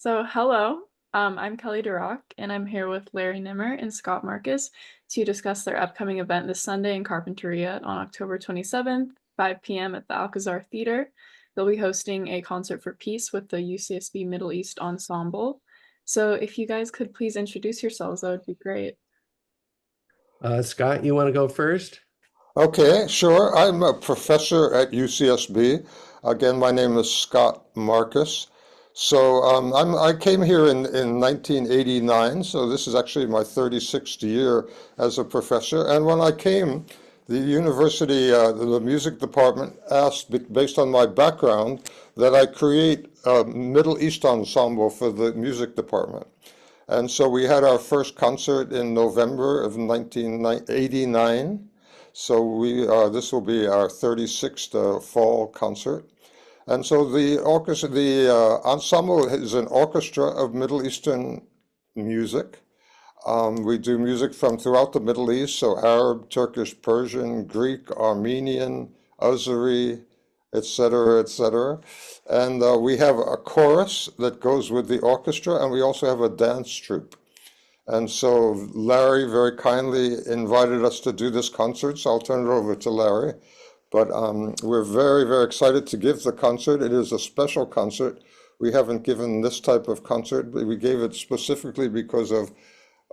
Hello, I'm Kelly Durock, and I'm here with Larry Nimmer and Scott Marcus to discuss their upcoming event this Sunday in Carpinteria on October 27th, 5 p.m. at the Alcazar Theater. They'll be hosting a concert for peace with the UCSB Middle East Ensemble. So if you guys could please introduce yourselves, that would be great. Scott, you want to go first? Okay, sure. I'm a professor at UCSB. Again, my name is Scott Marcus. I came here in 1989, so this is actually my 36th year as a professor. And when I came, the university, the music department asked, based on my background, that I create a Middle East ensemble for the music department. And so we had our first concert in November of 1989. So this will be our 36th fall concert. And so the ensemble is an orchestra of Middle Eastern music. We do music from throughout the Middle East, so Arab, Turkish, Persian, Greek, Armenian, Azeri, etc., etc. And we have a chorus that goes with the orchestra, and we also have a dance troupe. And so Larry very kindly invited us to do this concert, so I'll turn it over to Larry. But we're very, very excited to give the concert. It is a special concert. We haven't given this type of concert, but we gave it specifically because of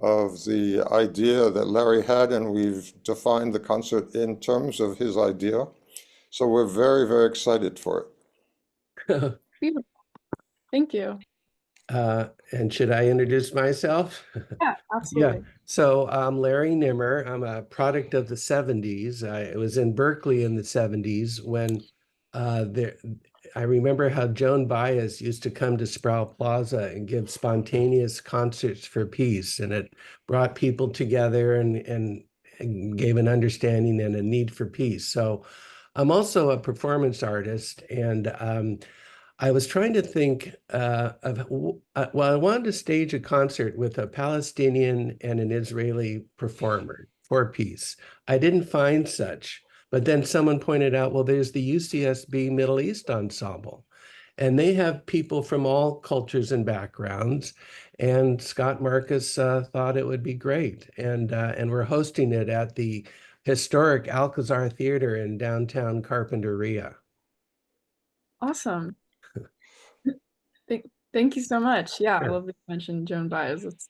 the idea that Larry had, and we've defined the concert in terms of his idea. So we're very, very excited for it. Beautiful. Thank you. And should I introduce myself? Yeah, Yeah. absolutely. So I'm Larry Nimmer. I'm a product of the 70s. I was in Berkeley in the 70s when I remember how Joan Baez used to come to Sproul Plaza and give spontaneous concerts for peace. And it brought people together and gave an understanding and a need for peace. So I'm also a performance artist, and I was trying to think I wanted to stage a concert with a Palestinian and an Israeli performer for peace. I didn't find such, but then someone pointed out, well, there's the UCSB Middle East Ensemble, and they have people from all cultures and backgrounds. And Scott Marcus thought it would be great, and we're hosting it at the historic Alcazar Theater in downtown Carpinteria. Awesome. Thank you so much. Yeah, I Sure. love that you mentioned Joan Baez. It's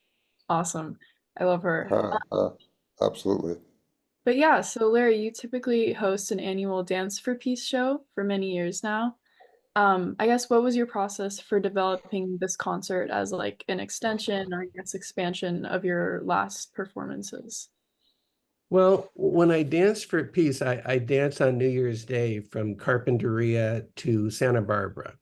awesome. I love her. Uh, uh, Absolutely. But yeah, so Larry, you typically host an annual Dance for Peace show for many years now. I guess what was your process for developing this concert as like an extension or I guess expansion of your last performances? Well, when I dance for peace, I dance on New Year's Day from Carpinteria to Santa Barbara.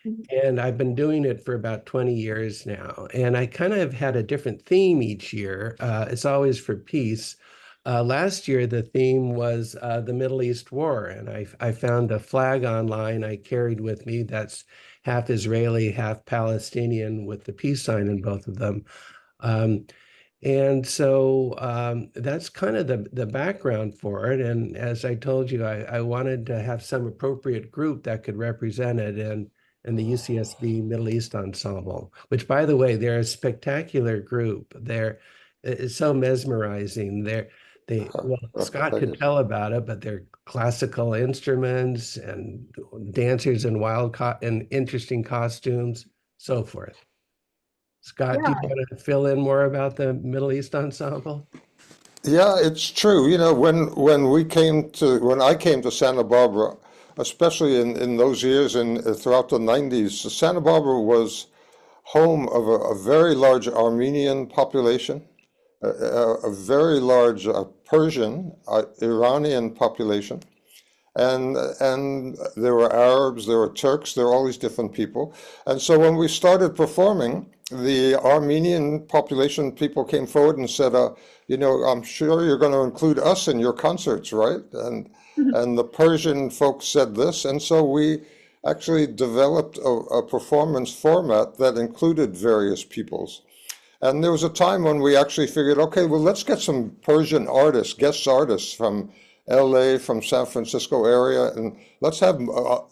Mhm. And I've been doing it for about 20 years now. And I kind of had a different theme each year. It's always for peace. Last year, the theme was the Middle East War. And I found a flag online I carried with me that's half Israeli, half Palestinian with the peace sign in both of them. Um, and so that's kind of the background for it. And as I told you, I wanted to have some appropriate group that could represent it. And the UCSB Middle East Ensemble, which, by the way, they're a spectacular group. It's so mesmerizing. Well, Scott Thank could you. tell about it, but they're classical instruments and dancers in and interesting costumes, so forth. Scott, do you Yeah. want to fill in more about the Middle East Ensemble? Yeah, it's true. You know, when I came to Santa Barbara, especially in those years and throughout the 90s, Santa Barbara was home of a very large Armenian population, a very large Persian, Iranian population, and there were Arabs, there were Turks, there were all these different people. And so when we started performing, the Armenian population people came forward and said, I'm sure you're going to include us in your concerts, right? And the Persian folks said this, and so we actually developed a performance format that included various peoples. And there was a time when we actually figured, okay, well, let's get some Persian artists, guest artists from LA, from San Francisco area, and let's have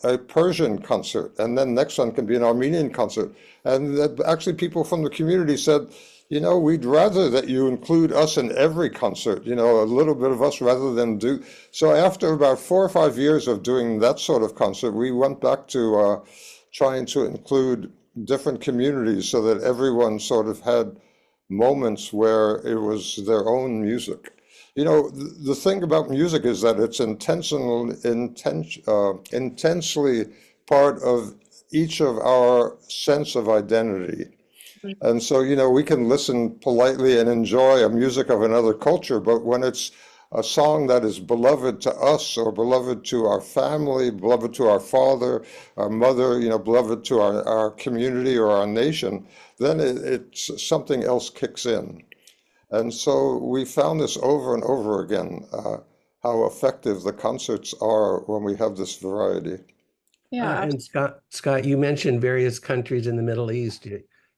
a Persian concert, and then next one can be an Armenian concert. And actually people from the community said, you know, we'd rather that you include us in every concert, you know, a little bit of us rather than do. So after about 4 or 5 years of doing that sort of concert, we went back to trying to include different communities so that everyone sort of had moments where it was their own music. You know, the thing about music is that it's intensely part of each of our sense of identity. And so, you know, we can listen politely and enjoy a music of another culture, but when it's a song that is beloved to us or beloved to our family, beloved to our father, our mother, you know, beloved to our community or our nation, then it's something else kicks in. And so we found this over and over again, how effective the concerts are when we have this variety. Yeah, And Scott, you mentioned various countries in the Middle East.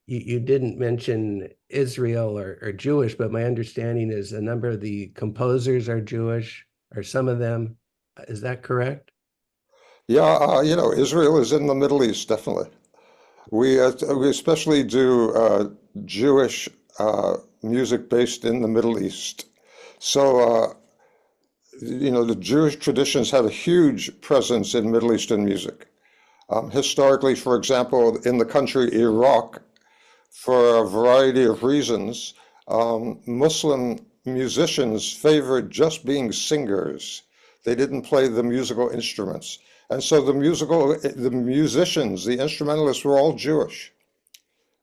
You didn't mention Israel or Jewish, but my understanding is a number of the composers are Jewish, or some of them. Is that correct? Yeah, you know, Israel is in the Middle East, definitely. We especially do Jewish music based in the Middle East. So, you know, the Jewish traditions had a huge presence in Middle Eastern music. Historically, for example, in the country Iraq, for a variety of reasons, Muslim musicians favored just being singers. They didn't play the musical instruments. And so the musicians, the instrumentalists were all Jewish.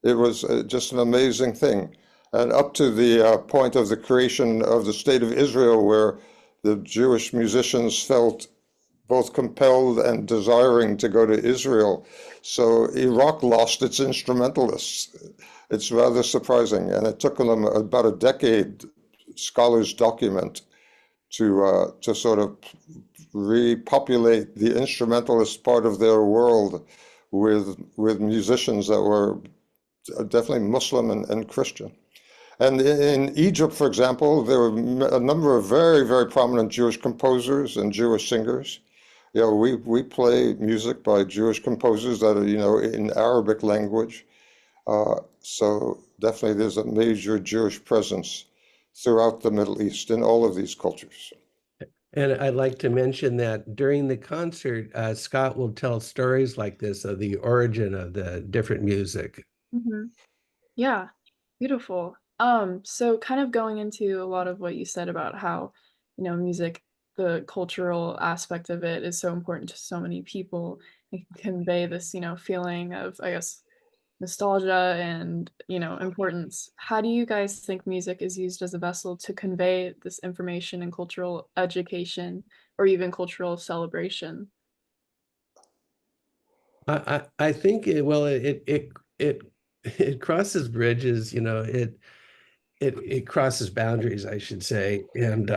It was just an amazing thing. And up to the point of the creation of the State of Israel, where the Jewish musicians felt both compelled and desiring to go to Israel. So Iraq lost its instrumentalists. It's rather surprising. And it took them about a decade, scholars document, to sort of repopulate the instrumentalist part of their world with musicians that were definitely Muslim and Christian. And in Egypt, for example, there were a number of very, very prominent Jewish composers and Jewish singers. You know, we play music by Jewish composers that are, you know, in Arabic language. So definitely there's a major Jewish presence throughout the Middle East in all of these cultures. And I'd like to mention that during the concert, Scott will tell stories like this of the origin of the different music. hmm yeah, beautiful. So kind of going into a lot of what you said about how, music, the cultural aspect of it is so important to so many people. It can convey this, feeling of, I guess, nostalgia and, importance. How do you guys think music is used as a vessel to convey this information and cultural education or even cultural celebration? I think it crosses bridges, it crosses boundaries, I should say, and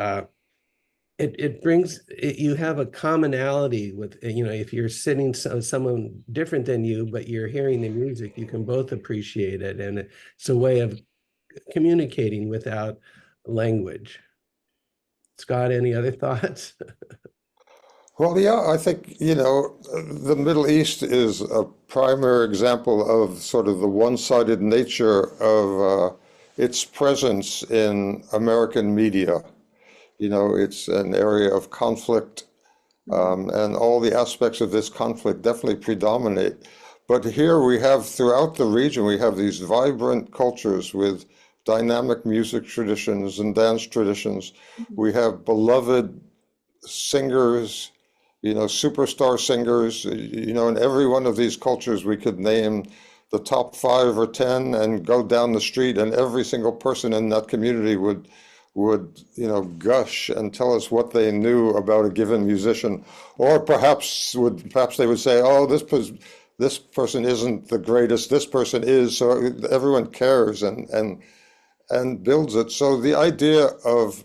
it brings you have a commonality with, if you're sitting someone different than you, but you're hearing the music, you can both appreciate it, and it's a way of communicating without language. Scott, any other thoughts? Well, yeah, I think, you know, the Middle East is a primary example of sort of the one-sided nature of its presence in American media. You know, it's an area of conflict, and all the aspects of this conflict definitely predominate. But here we have, throughout the region, we have these vibrant cultures with dynamic music traditions and dance traditions. Mhm. We have beloved singers, you know, superstar singers. You know, in every one of these cultures, we could name the top 5 or 10 and go down the street, and every single person in that community would, you know, gush and tell us what they knew about a given musician, or perhaps they would say, oh, this person isn't the greatest, this person is. So everyone cares and builds it. So the idea of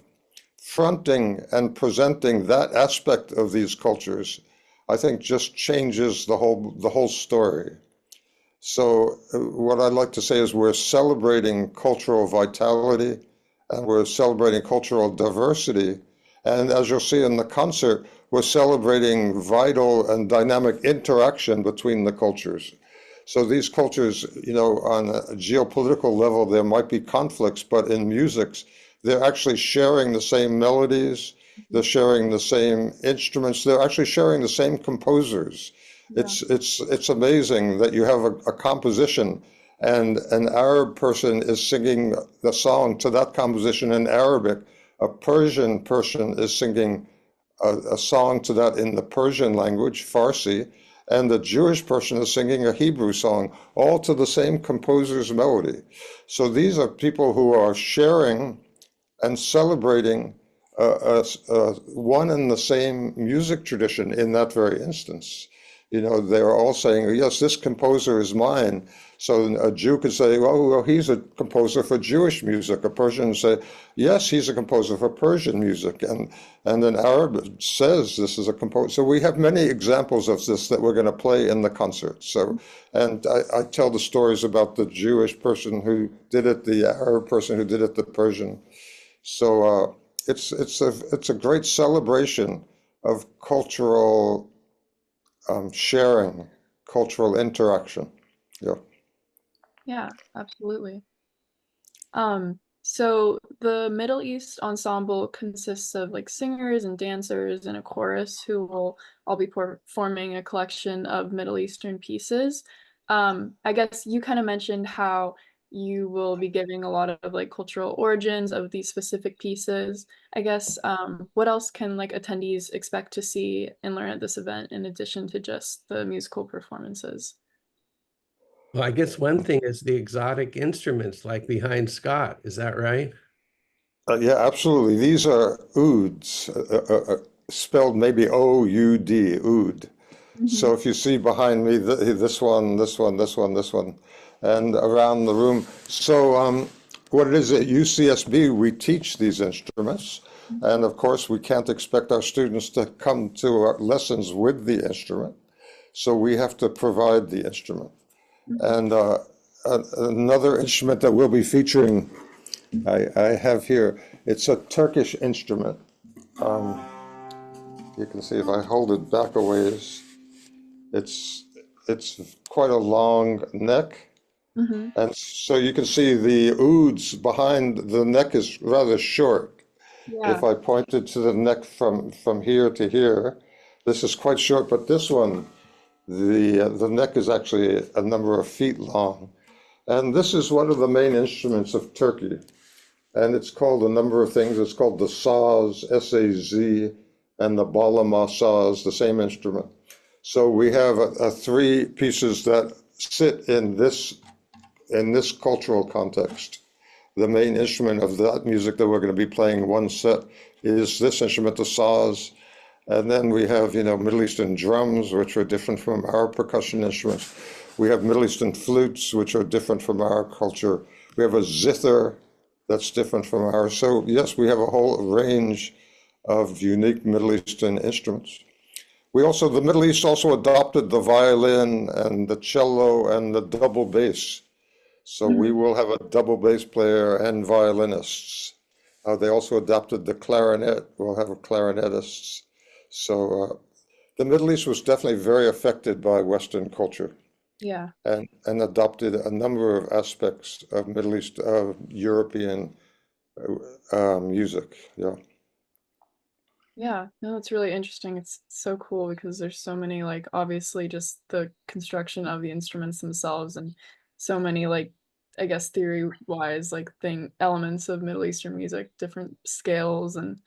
fronting and presenting that aspect of these cultures, I think, just changes the whole story. So what I'd like to say is we're celebrating cultural vitality and we're celebrating cultural diversity, And as you'll see in the concert, we're celebrating vital and dynamic interaction between the cultures. So these cultures, on a geopolitical level, there might be conflicts, but in music, they're actually sharing the same melodies, they're sharing the same instruments, they're actually sharing the same composers. Yeah. It's amazing that you have a composition and an Arab person is singing the song to that composition in Arabic. A Persian person is singing a song to that in the Persian language, Farsi, and the Jewish person is singing a Hebrew song, all to the same composer's melody. So these are people who are sharing and celebrating one and the same music tradition in that very instance. They're all saying, yes, this composer is mine. So a Jew could say, well, he's a composer for Jewish music. A Persian would say, yes, he's a composer for Persian music. And an Arab says this is a composer. So we have many examples of this that we're going to play in the concert. So, and I tell the stories about the Jewish person who did it, the Arab person who did it, the Persian. So it's a great celebration of cultural sharing, cultural interaction. Yeah. Yeah, absolutely. So the Middle East ensemble consists of like singers and dancers and a chorus who will all be performing a collection of Middle Eastern pieces. I guess you kind of mentioned how you will be giving a lot of like cultural origins of these specific pieces. I guess what else can like attendees expect to see and learn at this event in addition to just the musical performances? Well, I guess one thing is the exotic instruments like behind Scott. Is that right? Yeah, absolutely. These are ouds, spelled maybe O-U-D, oud. So if you see behind me, this one, this one, this one, this one, and around the room. So what it is at UCSB, we teach these instruments. And of course, we can't expect our students to come to our lessons with the instrument. So we have to provide the instrument. And another instrument that we'll be featuring, I have here, it's a Turkish instrument. You can see if I hold it back a ways, it's quite a long neck. And so you can see the ouds behind the neck is rather short. Yeah. If I pointed to the neck from here to here, this is quite short, but this one, the neck is actually a number of feet long. And this is one of the main instruments of Turkey. And it's called a number of things. It's called the saz, S-A-Z, and the balama saz, the same instrument. So we have three pieces that sit in this cultural context. The main instrument of that music that we're going to be playing one set is this instrument, the saz. And then we have, Middle Eastern drums, which are different from our percussion instruments. We have Middle Eastern flutes, which are different from our culture. We have a zither that's different from ours. So yes, we have a whole range of unique Middle Eastern instruments. The Middle East also adopted the violin and the cello and the double bass. So we will have a double bass player and violinists. They also adopted the clarinet. We'll have clarinetists. So the Middle East was definitely very affected by Western culture. Yeah. And adopted a number of aspects of Middle East, European music. Yeah. Yeah, no, it's really interesting. It's so cool because there's so many, like, obviously just the construction of the instruments themselves and so many, like, I guess theory-wise, like, elements of Middle Eastern music, different scales and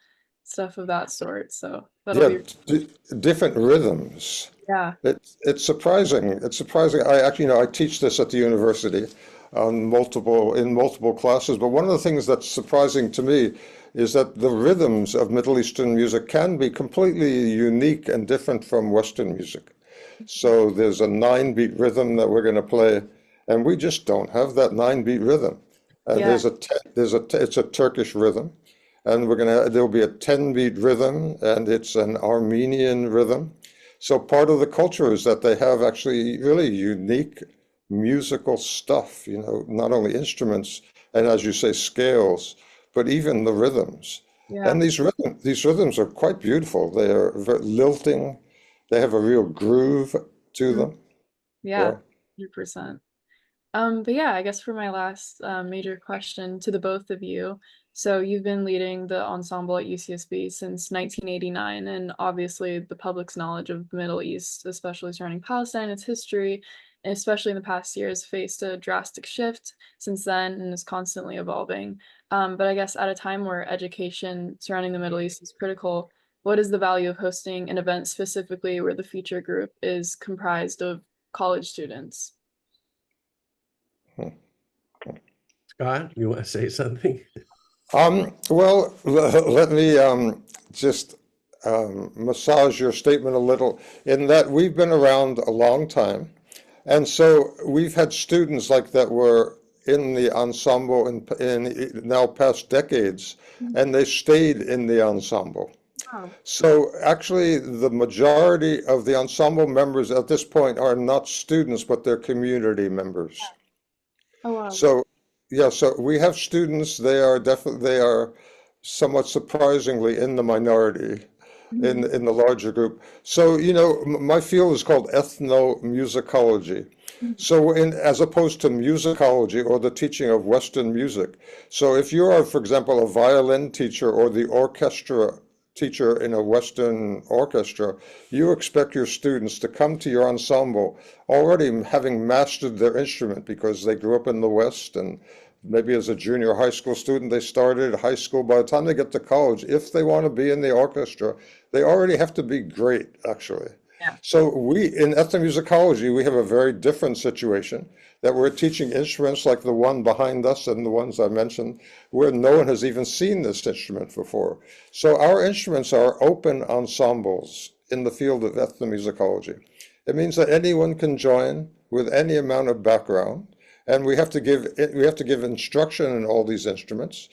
stuff of that sort. So that'll Yeah, be, different rhythms. yeah, It's surprising. It's surprising. I actually, I teach this at the university in multiple classes. But one of the things that's surprising to me is that the rhythms of Middle Eastern music can be completely unique and different from Western music. So there's a 9-beat rhythm that we're going to play, and we just don't have that 9-beat rhythm. And yeah, it's a Turkish rhythm, and there'll be a 10-beat rhythm, and it's an Armenian rhythm. So part of the culture is that they have actually really unique musical stuff, not only instruments and, as you say, scales, but even the rhythms. Yeah. And these rhythms are quite beautiful. They are very lilting. They have a real groove to Mm, them. yeah, Yeah. 100%. But yeah, I guess for my last major question to the both of you. So you've been leading the ensemble at UCSB since 1989, and obviously the public's knowledge of the Middle East, especially surrounding Palestine, its history, and especially in the past year, has faced a drastic shift since then and is constantly evolving. But I guess at a time where education surrounding the Middle East is critical, what is the value of hosting an event specifically where the feature group is comprised of college students? Scott, you want to say something? Well, let me just massage your statement a little in that we've been around a long time. And so we've had students like that were in the ensemble in now past decades, and they stayed in the ensemble. Wow. So actually, the majority of the ensemble members at this point are not students, but they're community members. Oh, wow. So, yeah, so we have students, they are somewhat surprisingly in the minority Mhm. in the larger group. So, my field is called ethnomusicology. Mhm. So, as opposed to musicology or the teaching of Western music. So, if you are, for example, a violin teacher or the orchestra teacher in a Western orchestra, you expect your students to come to your ensemble already having mastered their instrument because they grew up in the West and maybe as a junior high school student, they started high school. By the time they get to college, if they want to be in the orchestra, they already have to be great, actually. Yeah. So in ethnomusicology, we have a very different situation that we're teaching instruments like the one behind us and the ones I mentioned, where no one has even seen this instrument before. So our instruments are open ensembles in the field of ethnomusicology. It means that anyone can join with any amount of background, and we have to give instruction in all these instruments.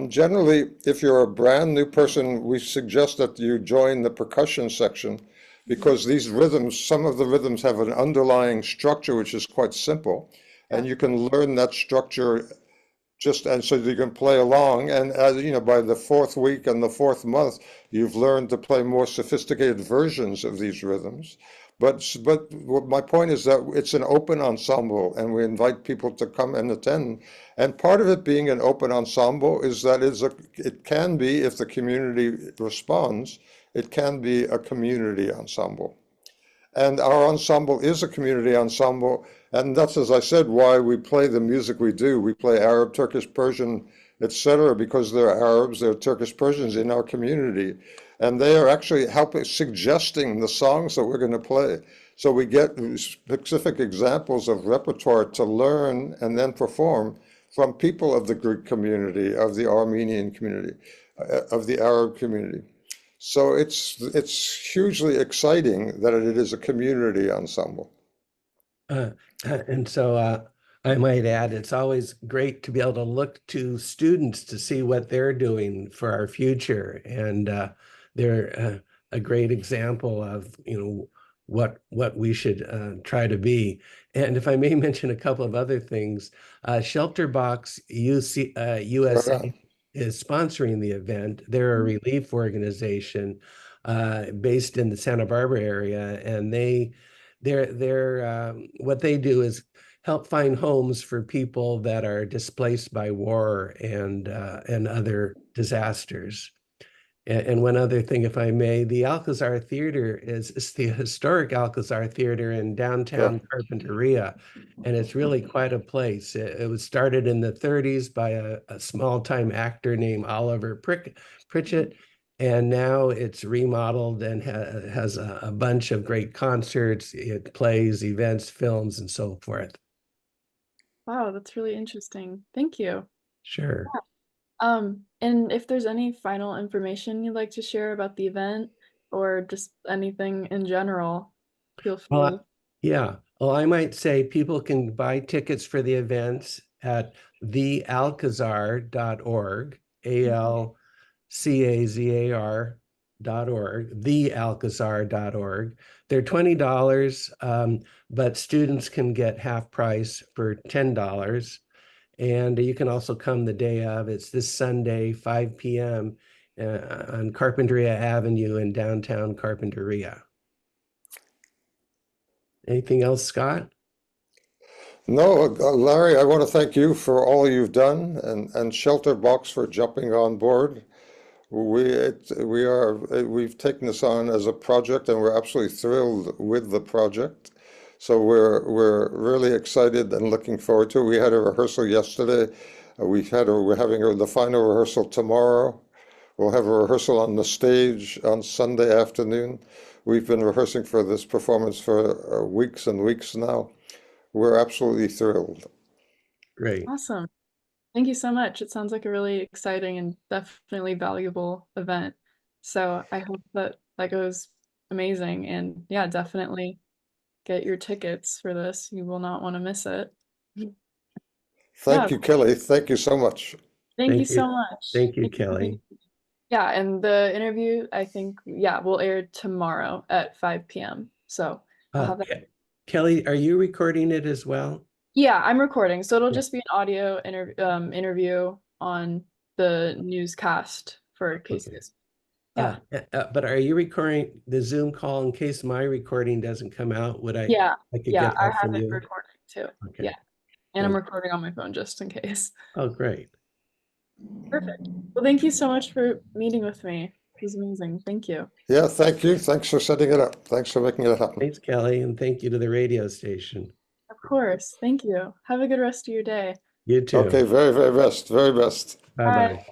Generally, if you're a brand new person, we suggest that you join the percussion section because these rhythms, some of the rhythms have an underlying structure which is quite simple, Yeah. and you can learn that structure just and so you can play along. And as you know, by the fourth week and the fourth month, you've learned to play more sophisticated versions of these rhythms. But what my point is that it's an open ensemble, and we invite people to come and attend. And part of it being an open ensemble is that it can be, if the community responds, it can be a community ensemble. And our ensemble is a community ensemble. And that's, as I said, why we play the music we do. We play Arab, Turkish, Persian, etc., because there are Arabs, there are Turkish Persians in our community. And they are actually suggesting the songs that we're going to play. So we get specific examples of repertoire to learn and then perform from people of the Greek community, of the Armenian community, of the Arab community. So it's hugely exciting that it is a community ensemble. Uh, and so I might add, it's always great to be able to look to students to see what they're doing for our future. And they're a great example of, what we should try to be. And if I may mention a couple of other things, Shelterbox Right USA on. is sponsoring the event. They're a relief organization based in the Santa Barbara area, and they're what they do is help find homes for people that are displaced by war and other disasters. And one other thing, if I may, the Alcazar Theater is the historic Alcazar Theater in Yeah. downtown Carpinteria, and it's really quite a place. It was started in the 30s by a small-time actor named Oliver Pritchett, and now it's remodeled and has a bunch of great concerts, plays, events, films, and so forth. Wow, that's really interesting. Thank you. Sure. And if there's any final information you'd like to share about the event or just anything in general, feel Well, free. yeah. Well, I might say people can buy tickets for the events at thealcazar.org, ALCAZAR.org, thealcazar.org. They're $20, but students can get half price for $10. And you can also come the day of. It's this Sunday, 5 p.m. on Carpinteria Avenue in downtown Carpinteria. Anything else, Scott? No, Larry, I want to thank you for all you've done, and Shelterbox for jumping on board. We've taken this on as a project, and we're absolutely thrilled with the project. So we're really excited and looking forward to it. We had a rehearsal yesterday. We're having the final rehearsal tomorrow. We'll have a rehearsal on the stage on Sunday afternoon. We've been rehearsing for this performance for weeks and weeks now. We're absolutely thrilled. Great. Awesome. Thank you so much. It sounds like a really exciting and definitely valuable event. So I hope that that goes amazing. And yeah, definitely get your tickets for this. You will not want to miss it. Thank Yeah, you, Kelly. Thank you so much. thank you Thank you. so much. Thank you, Thank you for being Kelly. Yeah, and the interview, I think, yeah, will air tomorrow at 5 p.m. So I'll have that. Kelly, are you recording it as well? Yeah, I'm recording, so it'll Yeah. just be an audio interview on the newscast for KCSB. Yeah. But are you recording the Zoom call in case my recording doesn't come out? Yeah, I could yeah, get I help have from it you? recording too. Okay. Yeah, and I'm recording on my phone just in case. Oh, great. Perfect. Well, thank you so much for meeting with me. It was amazing. Thank you. Yeah, thank you. Thanks for setting it up. Thanks for making it happen. Thanks, Kelly, and thank you to the radio station. Of course. Thank you. Have a good rest of your day. You too. Okay, very, very best. Very best. Bye-bye.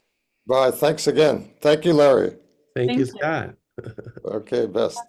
Bye. Thanks again. Thank you, Larry. Thank you, Thank you. Scott. Okay, best.